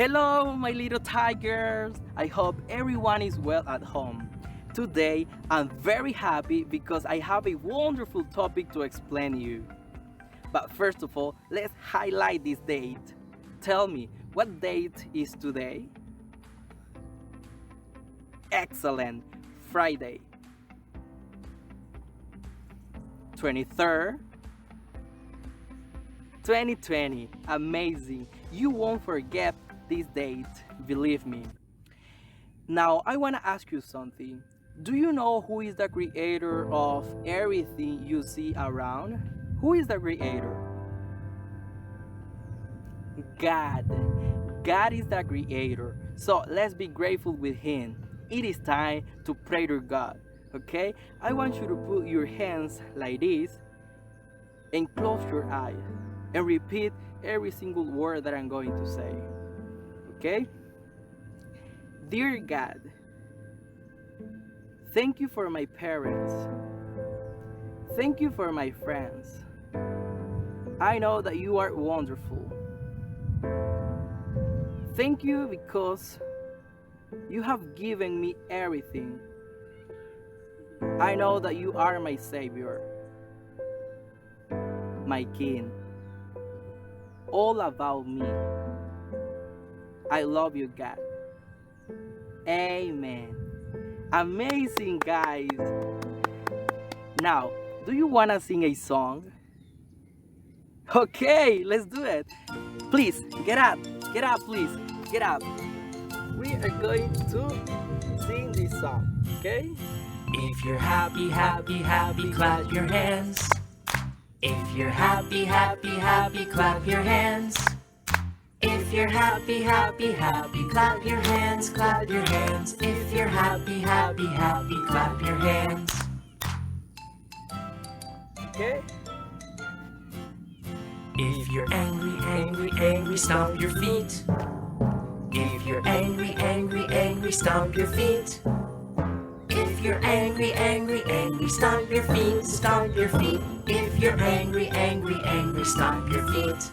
Hello, my little tigers. I hope everyone is well at home. Today, I'm very happy because I have a wonderful topic to explain you. But first of all, let's highlight this date. Tell me, what date is today? Excellent. Friday. 23rd, 2020. Amazing. You won't forget this date, believe me. Now, I want to ask you something. Do you know who is the creator of everything you see around? Who is the creator? God. God is the creator. So let's be grateful with Him. It is time to pray to God. Okay? I want you to put your hands like this and close your eyes and repeat every single word that I'm going to say. Okay? Dear God, thank you for my parents. Thank you for my friends. I know that you are wonderful. Thank you because you have given me everything. I know that you are my Savior, my King, all about me. I love you, God. Amen. Amazing, guys. Now, do you want to sing a song? Okay, let's do it. Please, get up, please, get up. We are going to sing this song, okay? If you're happy, happy, happy, clap your hands. If you're happy, happy, happy, clap your hands. If you're happy, happy, happy, clap your hands, clap your hands. If you're happy, happy, happy, clap your hands. Okay? If you're angry, angry, angry, stomp your feet. If you're angry, angry, angry, stomp your feet. If you're angry, angry, angry, stomp your feet, stomp your feet. If you're angry, angry, angry, stomp your feet.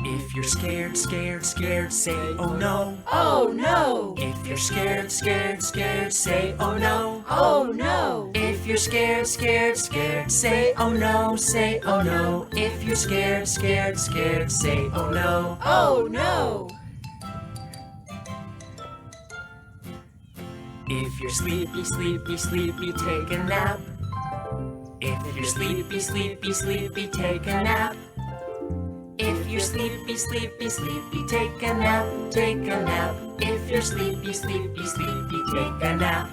If you're scared, scared, scared, say oh no. Oh no! If you're scared, scared, scared, say oh no. Oh no! If you're scared, scared, scared, say oh no, say oh no. If you're scared, scared, scared, say oh no. Oh no! If you're sleepy, sleepy, sleepy, take a nap. If you're sleepy, sleepy, sleepy, take a nap. If you're sleepy, sleepy, sleepy, take a nap, take a nap. If you're sleepy, sleepy, sleepy, take a nap.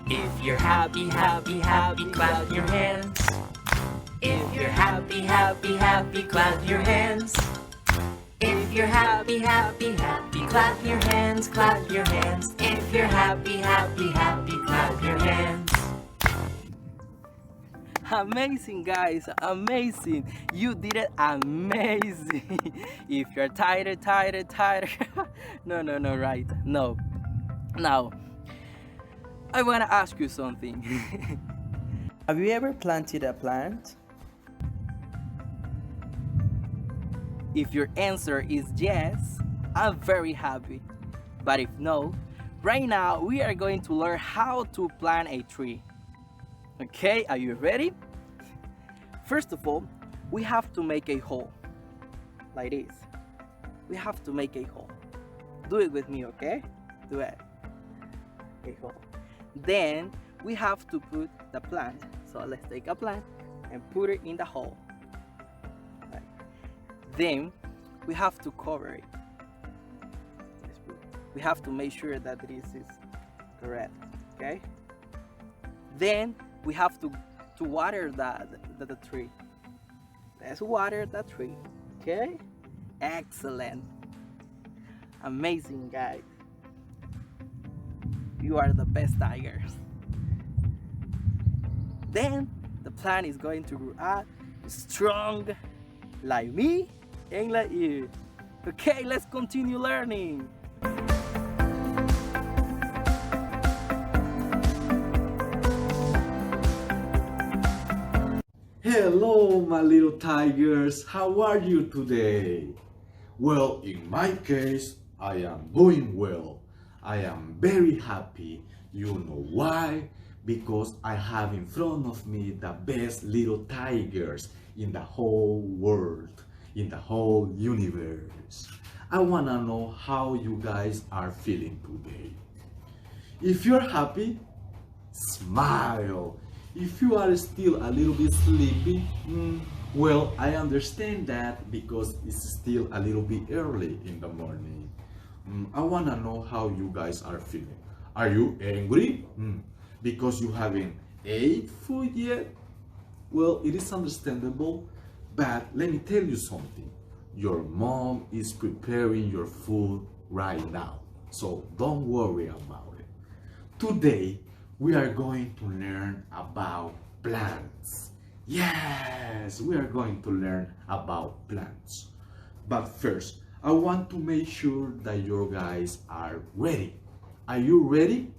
If you're happy, happy, happy, clap your hands. If you're happy, happy, happy, clap your hands. If you're happy, happy, happy, clap your hands, clap your hands. If you're happy, happy, happy, clap your hands. Amazing, guys, amazing. You did it amazing. If you're tired. No, right. No. Now, I want to ask you something. Have you ever planted a plant? If your answer is yes, I'm very happy. But if no, right now we are going to learn how to plant a tree. Okay, are you ready? First of all, we have to make a hole. Like this. We have to make a hole. Do it with me, okay? Do it. A hole. Then we have to put the plant. So let's take a plant and put it in the hole. Right. Then we have to cover it. We have to make sure that this is correct. Okay? Then we have to water the tree. Let's water the tree. Okay? Excellent. Amazing, guys. You are the best tigers. Then the plant is going to grow up strong like me and like you. Okay, let's continue learning. Hello, my little tigers. How are you today? Well, in my case, I am doing well. I am very happy. You know why? Because I have in front of me the best little tigers in the whole world, in the whole universe. I wanna know how you guys are feeling today. If you're happy, smile. If you are still a little bit sleepy, well, I understand that because it's still a little bit early in the morning. I wanna know how you guys are feeling. Are you angry? Because you haven't ate food yet? Well, it is understandable, but let me tell you something. Your mom is preparing your food right now, so don't worry about it. Today, we are going to learn about plants. Yes, we are going to learn about plants. But first, I want to make sure that you guys are ready. Are you ready?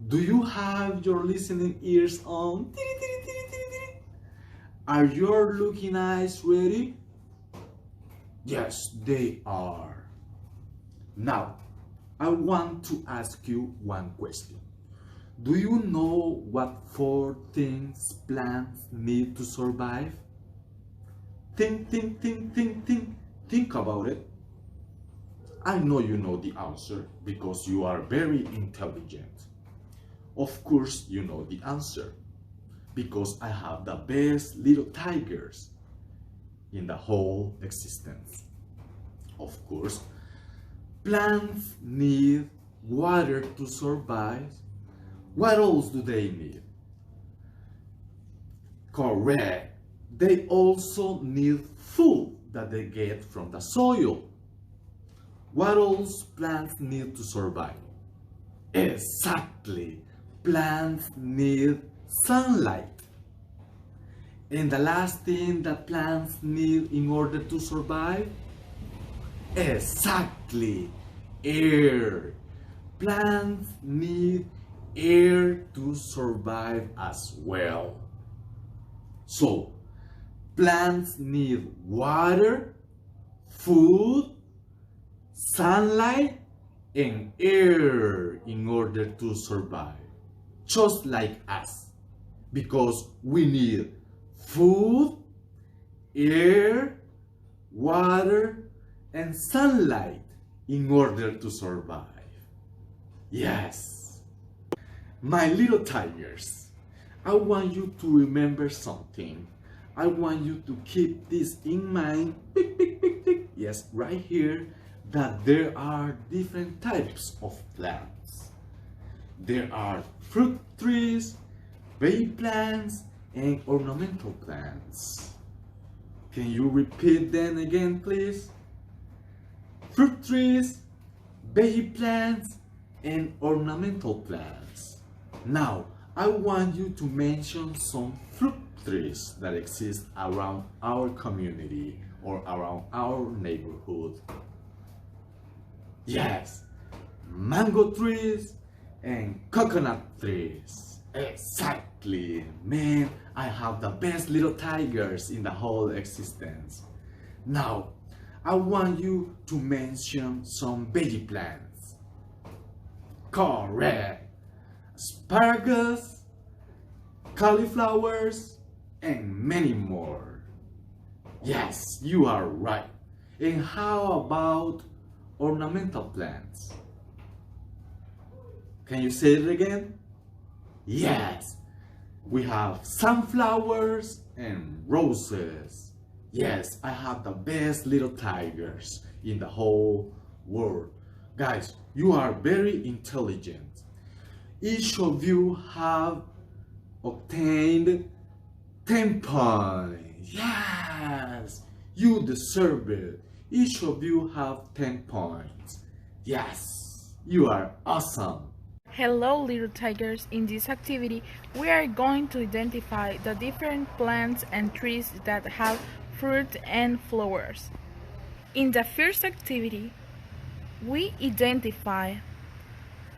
Do you have your listening ears on? Are your looking eyes ready? Yes, they are. Now, I want to ask you one question. Do you know what 4 things plants need to survive? Think about it. I know you know the answer because you are very intelligent. Of course, you know the answer because I have the best little tigers in the whole existence. Of course, plants need water to survive. What else do they need? Correct. They also need food that they get from the soil. What else plants need to survive? Exactly. Plants need sunlight. And the last thing that plants need in order to survive? Exactly. Air. Plants need air to survive as well. So, plants need water, food, sunlight, and air in order to survive. Just like us. Because we need food, air, water, and sunlight in order to survive. Yes. My little tigers, I want you to remember something. I want you to keep this in mind. Yes, right here, that there are different types of plants. There are fruit trees, baby plants, and ornamental plants. Can you repeat them again, please? Fruit trees, baby plants, and ornamental plants. Now, I want you to mention some fruit trees that exist around our community or around our neighborhood. Yes, mango trees and coconut trees. Exactly. Man, I have the best little tigers in the whole existence. Now, I want you to mention some veggie plants. Correct. Asparagus, cauliflowers, and many more. Yes, you are right. And how about ornamental plants? Can you say it again? Yes, we have sunflowers and roses. Yes, I have the best little tigers in the whole world. Guys, you are very intelligent. Each of you have obtained 10 points. Yes, you deserve it. Each of you have 10 points. Yes, you are awesome. Hello, little tigers. In this activity, we are going to identify the different plants and trees that have fruit and flowers. In the first activity, we identify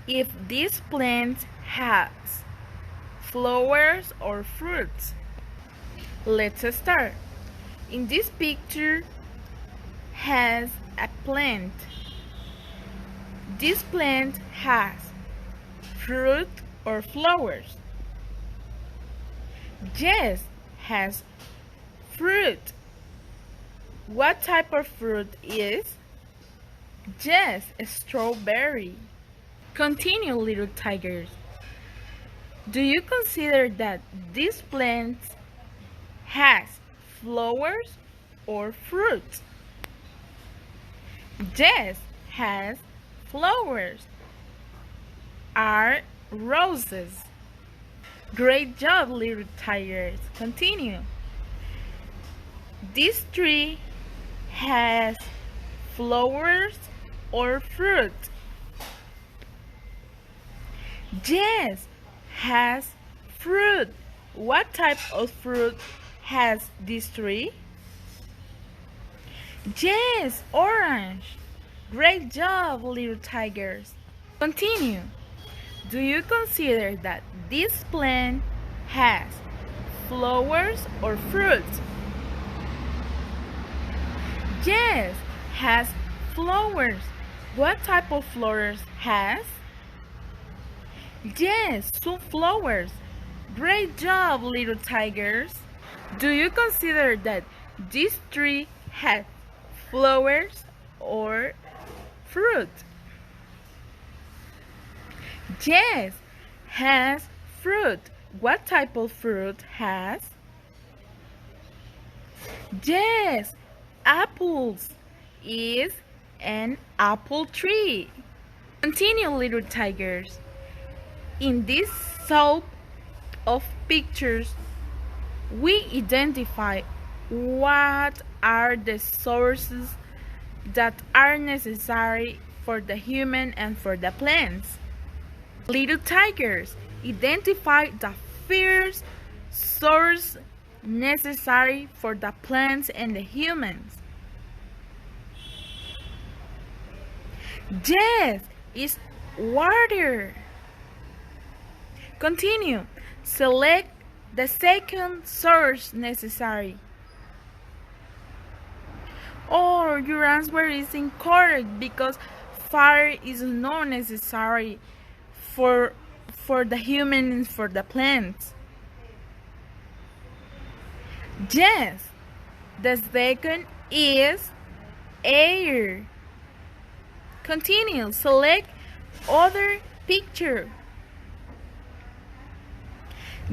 if this plant has flowers or fruits. Let's start. In this picture has a plant. This plant has fruit or flowers. Yes, has fruit. What type of fruit is? Yes, a strawberry. Continue, little tigers. Do you consider that this plant has flowers or fruit? Yes, has flowers. Are roses. Great job, little tigers. Continue. This tree has flowers or fruit? Yes, has fruit. What type of fruit has this tree? Yes, orange. Great job, little tigers. Continue. Do you consider that this plant has flowers or fruit? Yes, has flowers. What type of flowers has? Yes, sunflowers. Great job, little tigers. Do you consider that this tree has flowers or fruit? Yes, has fruit. What type of fruit has? Yes, apples. Is an apple tree. Continue, little tigers. In this soup of pictures, we identify what are the sources that are necessary for the human and for the plants. Little tigers, identify the first source necessary for the plants and the humans. Yes, it's water. Continue. Select the second source necessary. Or your answer is incorrect because fire is not necessary for the human and for the plants. Yes, the second is air. Continue. Select other picture.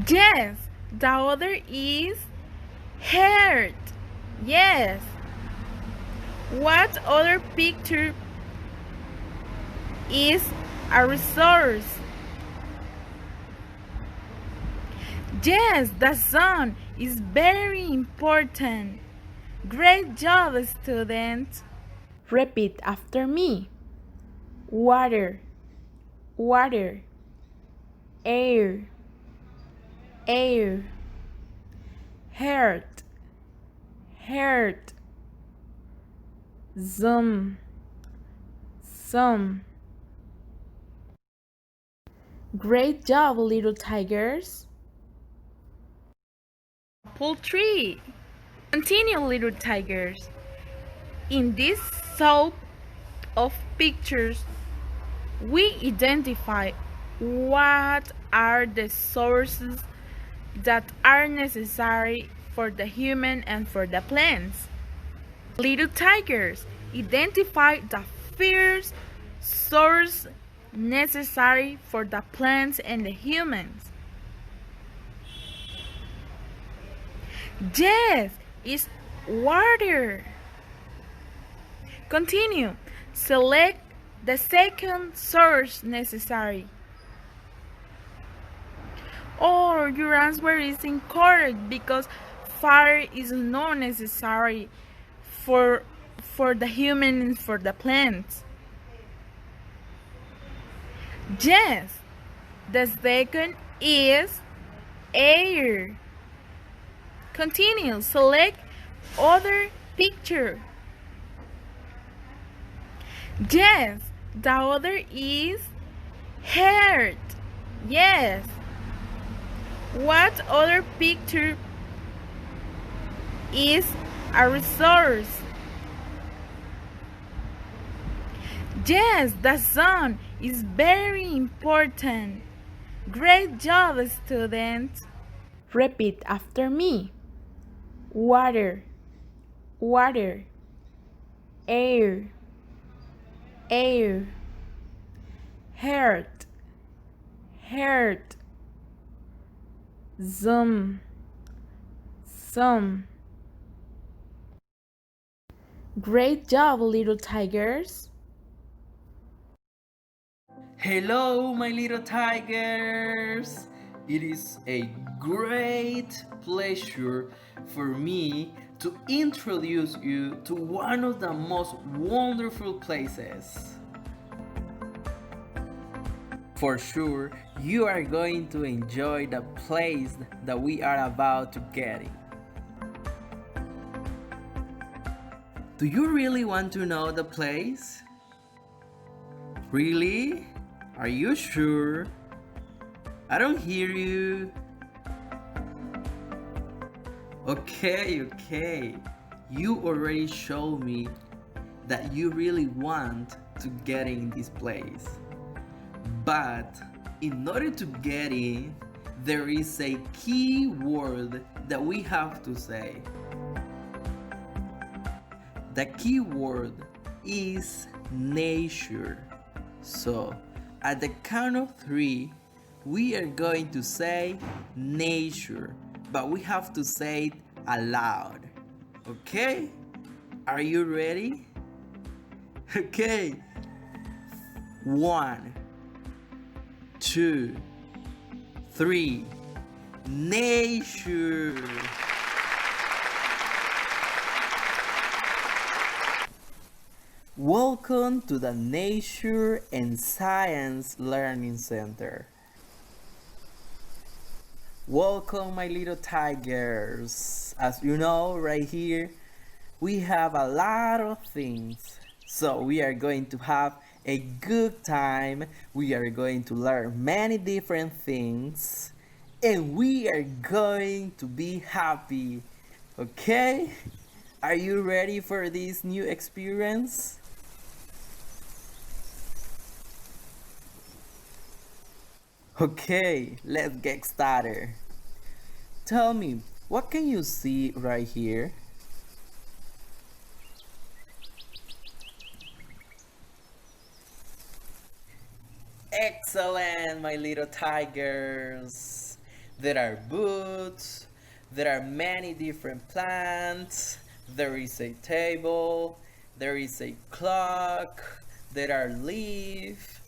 Yes, the other is heart. Yes. What other picture is a resource? Yes, the sun is very important. Great job, students. Repeat after me. Water, water, air, air, heart, heart, sun, sun. Great job, little tigers. Apple tree. Continue, little tigers. In this soup of pictures, we identify what are the sources that are necessary for the human and for the plants. Little tigers, identify the first source necessary for the plants and the humans. Yes, it's water. Continue. Select the second source necessary. Or your answer is incorrect because fire is not necessary for the human and for the plants. Yes, the second is air. Continue. Select other picture. Yes, the other is heart. Yes. What other picture is a resource. Yes, the sun is very important. Great job, students. Repeat after me. Water, water, air, air, heart, heart, zoom, some. Great job, little tigers. Hello, my little tigers! It is a great pleasure for me to introduce you to one of the most wonderful places. For sure, you are going to enjoy the place that we are about to get in. Do you really want to know the place? Really? Are you sure? I don't hear you. Okay. You already showed me that you really want to get in this place. But in order to get in, there is a key word that we have to say. The key word is nature. So, at the count of 3, we are going to say nature, but we have to say it aloud. Okay? Are you ready? Okay. 1, 2, 3. Nature. Welcome to the Nature and Science Learning Center. Welcome, my little tigers. As you know, right here, we have a lot of things. So we are going to have a good time. We are going to learn many different things. And we are going to be happy. Okay? Are you ready for this new experience? Okay, let's get started. Tell me, what can you see right here? Excellent, my little tigers. There are boots, there are many different plants, there is a table, there is a clock, there are leaves,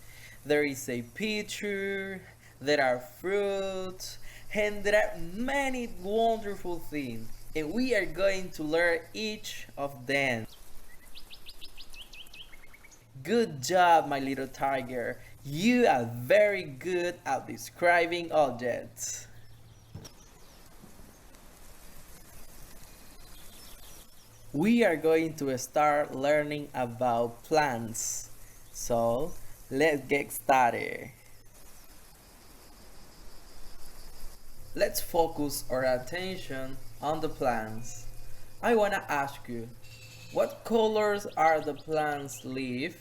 there is a picture, there are fruits, and there are many wonderful things, and we are going to learn each of them. Good job, my little tiger. You are very good at describing objects. We are going to start learning about plants. So, let's get started. Let's focus our attention on the plants. I want to ask you, what colors are the plants' leaves?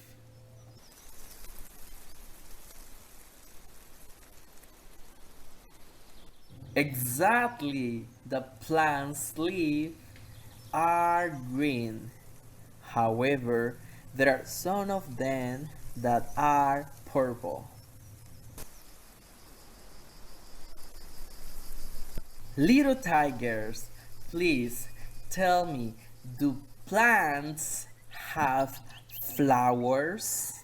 Exactly, the plant's leaves are green. However, there are some of them that are purple. Little tigers, please tell me, do plants have flowers?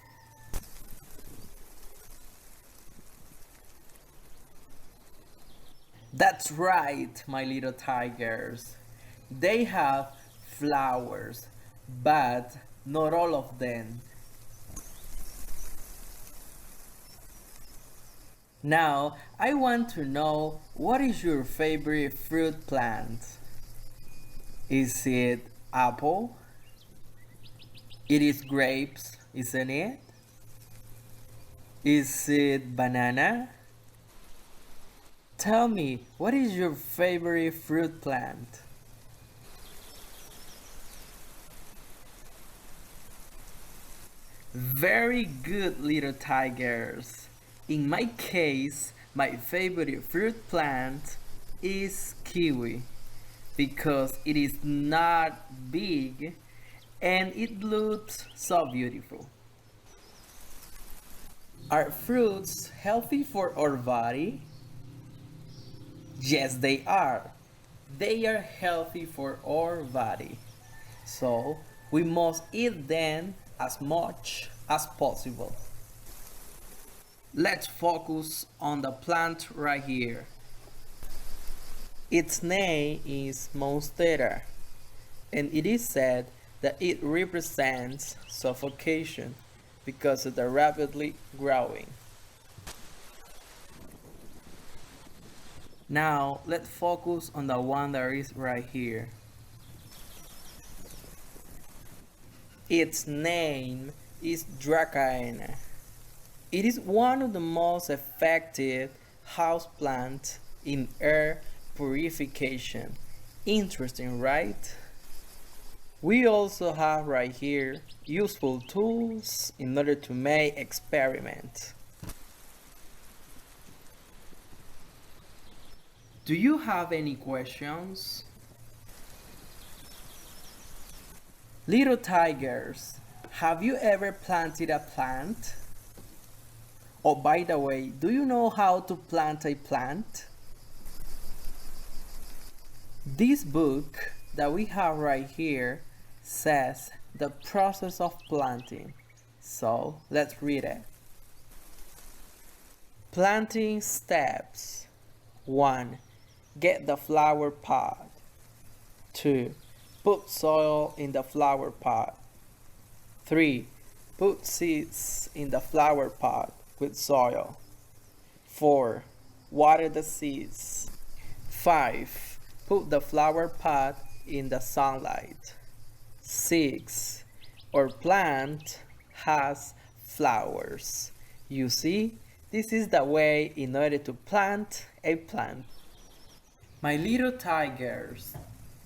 That's right, my little tigers. They have flowers, but not all of them. Now, I want to know, what is your favorite fruit plant? Is it apple? It is grapes, isn't it? Is it banana? Tell me, what is your favorite fruit plant? Very good, little tigers. In my case, my favorite fruit plant is kiwi because it is not big and it looks so beautiful. Are fruits healthy for our body? Yes, they are. They are healthy for our body. So we must eat them as much as possible. Let's focus on the plant right here. Its name is Monstera, and it is said that it represents suffocation because of the rapidly growing. Now let's focus on the one that is right here. Its name is Dracaena. It is one of the most effective houseplants in air purification. Interesting, right? We also have right here useful tools in order to make experiments. Do you have any questions? Little tigers, have you ever planted a plant? Oh, by the way, do you know how to plant a plant? This book that we have right here says the process of planting. So let's read it. Planting steps. 1. Get the flower pot. 2. Put soil in the flower pot. 3. Put seeds in the flower pot with soil. 4. Water the seeds. 5. Put the flower pot in the sunlight. 6. Our plant has flowers. You see, this is the way in order to plant a plant. My little tigers,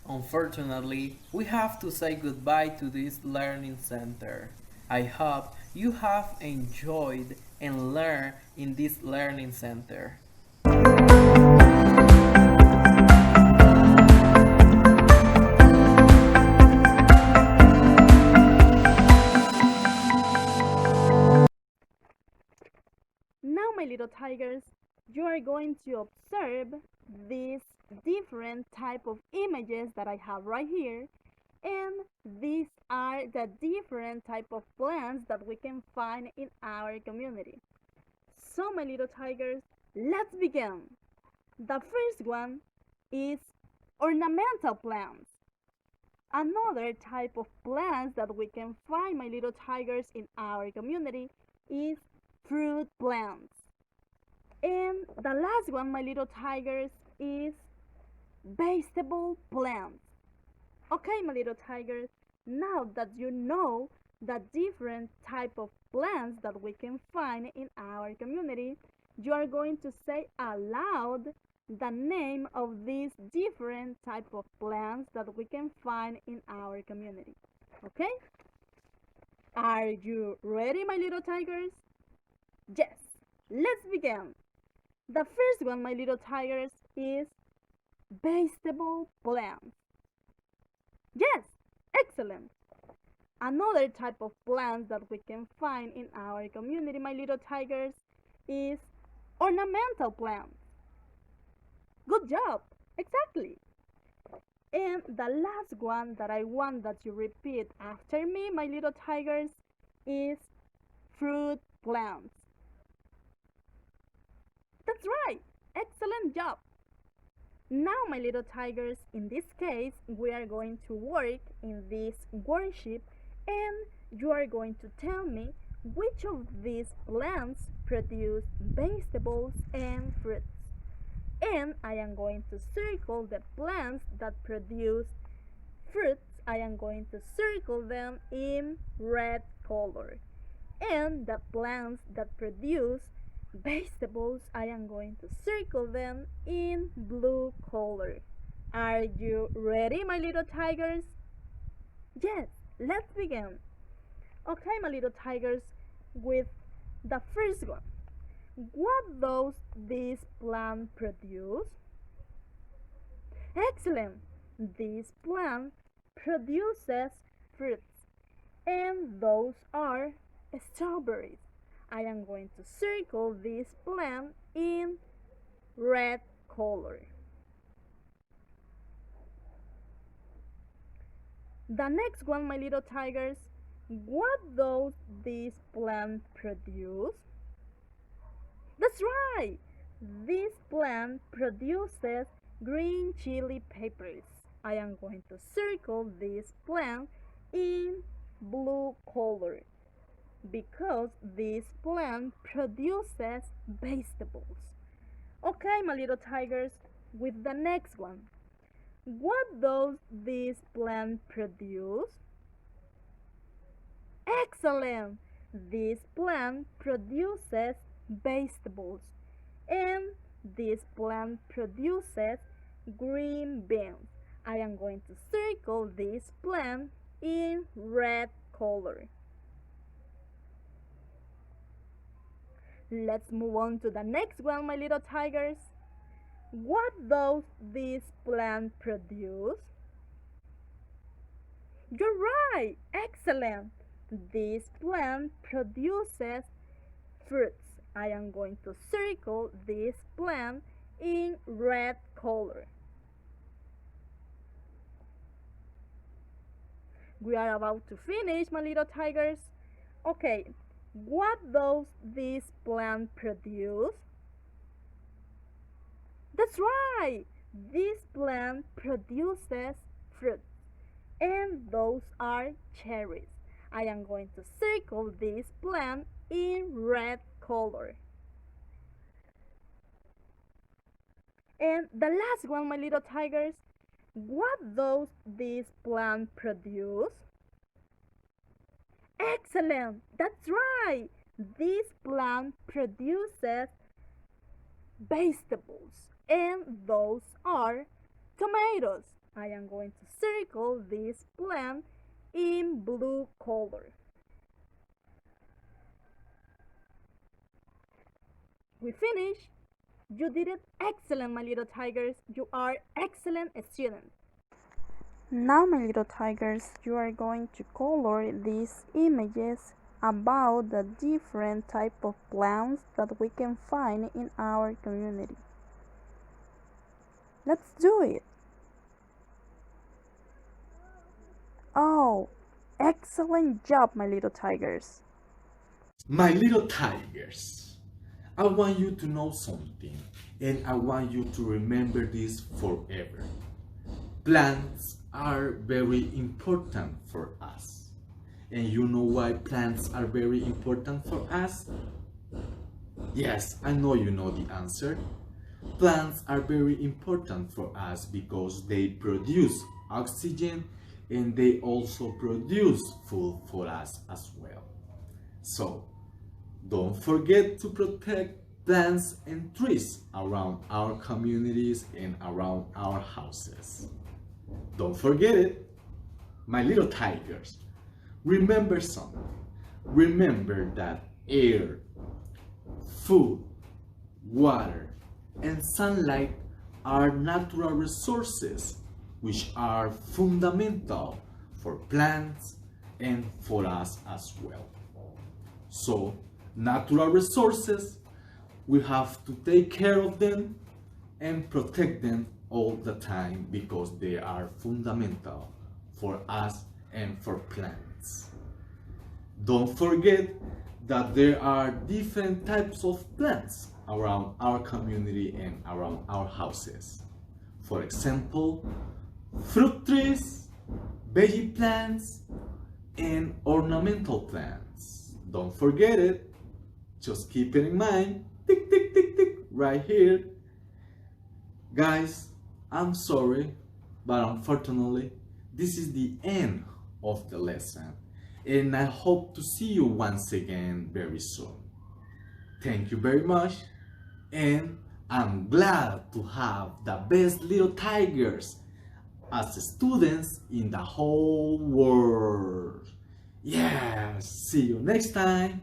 unfortunately, we have to say goodbye to this learning center. I hope you have enjoyed and learned in this learning center. Now, my little tigers, you are going to observe these different type of images that I have right here, and these are the different type of plants that we can find in our community. So, my little tigers, let's begin. The first one is ornamental plants. Another type of plants that we can find, my little tigers, in our community is fruit plants. And the last one, my little tigers, is vegetable plants. Okay, my little tigers, now that you know the different type of plants that we can find in our community, you are going to say aloud the name of these different type of plants that we can find in our community. Okay? Are you ready, my little tigers? Yes, let's begin. The first one, my little tigers, is vegetable plants. Yes, excellent. Another type of plants that we can find in our community, my little tigers, is ornamental plants. Good job, exactly. And the last one that I want that you repeat after me, my little tigers, is fruit plants. That's right, excellent job. Now, my little tigers, in this case, we are going to work in this worksheet, and you are going to tell me which of these plants produce vegetables and fruits. And I am going to circle the plants that produce fruits. I am going to circle them in red color. And the plants that produce vegetables, I am going to circle them in blue color. Are you ready, my little tigers? Yes, let's begin. Okay, my little tigers, with the first one. What does this plant produce? Excellent! This plant produces fruits, and those are strawberries. I am going to circle this plant in red color. The next one, my little tigers, what does this plant produce? That's right! This plant produces green chili peppers. I am going to circle this plant in blue color because this plant produces vegetables. Okay, my little tigers, with the next one. What does this plant produce? Excellent! This plant produces vegetables, and this plant produces green beans. I am going to circle this plant in red color. Let's move on to the next one, my little tigers. What does this plant produce? You're right! Excellent! This plant produces fruits. I am going to circle this plant in red color. We are about to finish, my little tigers. Okay, what does this plant produce? That's right! This plant produces fruit, and those are cherries. I am going to circle this plant in red color. And the last one, my little tigers, what does this plant produce? Excellent! That's right! This plant produces vegetables, and those are tomatoes. I am going to circle this plant in blue color. We finished. You did it excellent, my little tigers. You are excellent students. Now, my little tigers, you are going to color these images about the different type of plants that we can find in our community. Let's do it. Oh, excellent job, my little tigers. My little tigers, I want you to know something, and I want you to remember this forever. Plants are very important for us. And you know why plants are very important for us? Yes, I know you know the answer. Plants are very important for us because they produce oxygen and they also produce food for us as well. So, don't forget to protect plants and trees around our communities and around our houses. Don't forget it, my little tigers. Remember something. Remember that air, food, water, and sunlight are natural resources which are fundamental for plants and for us as well. So, natural resources, we have to take care of them and protect them all the time because they are fundamental for us and for plants. Don't forget that there are different types of plants around our community and around our houses. For example, fruit trees, veggie plants, and ornamental plants. Don't forget it. Just keep it in mind. Tick, tick, tick, tick, right here. Guys, I'm sorry, but unfortunately, this is the end of the lesson. And I hope to see you once again very soon. Thank you very much. And I'm glad to have the best little tigers as students in the whole world. Yes, See you next time.